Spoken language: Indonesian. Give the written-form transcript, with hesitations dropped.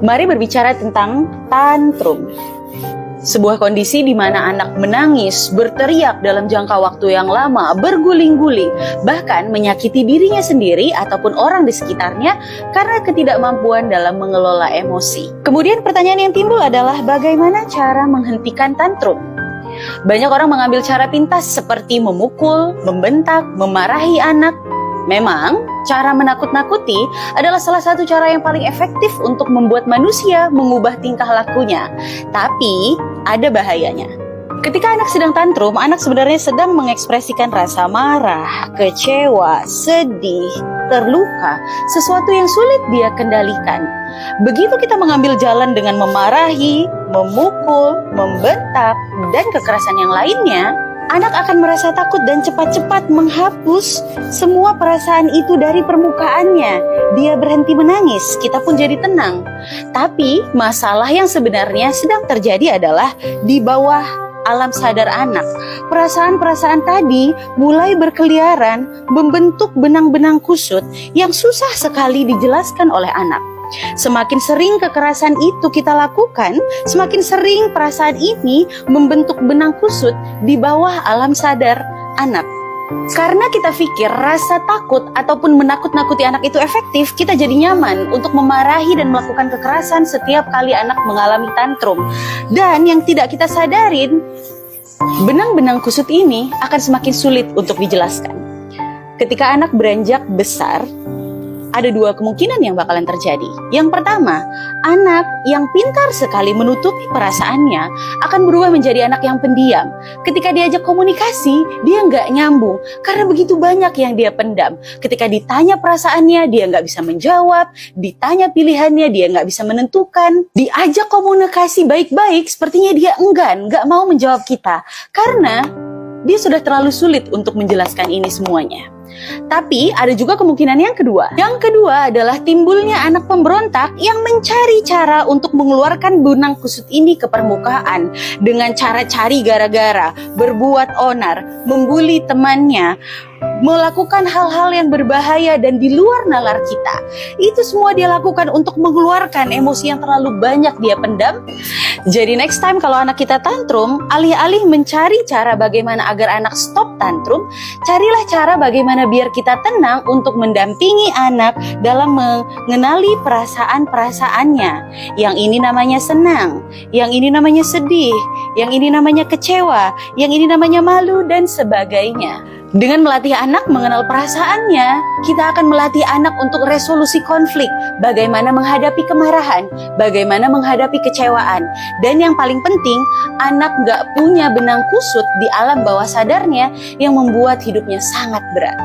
Mari berbicara tentang tantrum. Sebuah kondisi di mana anak menangis, berteriak dalam jangka waktu yang lama, berguling-guling, bahkan menyakiti dirinya sendiri ataupun orang di sekitarnya karena ketidakmampuan dalam mengelola emosi. Kemudian pertanyaan yang timbul adalah bagaimana cara menghentikan tantrum? Banyak orang mengambil cara pintas seperti memukul, membentak, memarahi anak. Memang, cara menakut-nakuti adalah salah satu cara yang paling efektif untuk membuat manusia mengubah tingkah lakunya. Tapi, ada bahayanya. Ketika anak sedang tantrum, anak sebenarnya sedang mengekspresikan rasa marah, kecewa, sedih, terluka, sesuatu yang sulit dia kendalikan. Begitu kita mengambil jalan dengan memarahi, memukul, membentak, dan kekerasan yang lainnya, anak akan merasa takut dan cepat-cepat menghapus semua perasaan itu dari permukaannya. Dia berhenti menangis, kita pun jadi tenang. Tapi masalah yang sebenarnya sedang terjadi adalah di bawah alam sadar anak. Perasaan-perasaan tadi mulai berkeliaran, membentuk benang-benang kusut yang susah sekali dijelaskan oleh anak. Semakin sering kekerasan itu kita lakukan, semakin sering perasaan ini membentuk benang kusut di bawah alam sadar anak. Karena kita pikir rasa takut ataupun menakut-nakuti anak itu efektif, kita jadi nyaman untuk memarahi dan melakukan kekerasan setiap kali anak mengalami tantrum. Dan yang tidak kita sadarin, benang-benang kusut ini akan semakin sulit untuk dijelaskan. Ketika anak beranjak besar, ada dua kemungkinan yang bakalan terjadi. Yang pertama, anak yang pintar sekali menutupi perasaannya akan berubah menjadi anak yang pendiam. Ketika diajak komunikasi, dia nggak nyambung karena begitu banyak yang dia pendam. Ketika ditanya perasaannya, dia nggak bisa menjawab. Ditanya pilihannya, dia nggak bisa menentukan. Diajak komunikasi baik-baik, sepertinya dia enggan, nggak mau menjawab kita. Karena dia sudah terlalu sulit untuk menjelaskan ini semuanya. Tapi ada juga kemungkinan yang kedua. Yang kedua adalah timbulnya anak pemberontak yang mencari cara untuk mengeluarkan benang kusut ini ke permukaan dengan cara cari gara-gara, berbuat onar, membuli temannya, melakukan hal-hal yang berbahaya dan di luar nalar kita. Itu semua dia lakukan untuk mengeluarkan emosi yang terlalu banyak dia pendam. Jadi next time kalau anak kita tantrum, alih-alih mencari cara bagaimana agar anak stop tantrum, carilah cara bagaimana biar kita tenang untuk mendampingi anak dalam mengenali perasaan-perasaannya. Yang ini namanya senang, yang ini namanya sedih, yang ini namanya kecewa, yang ini namanya malu dan sebagainya. Dengan melatih anak mengenal perasaannya, kita akan melatih anak untuk resolusi konflik, bagaimana menghadapi kemarahan, bagaimana menghadapi kecewaan. Dan yang paling penting, anak gak punya benang kusut di alam bawah sadarnya yang membuat hidupnya sangat berat.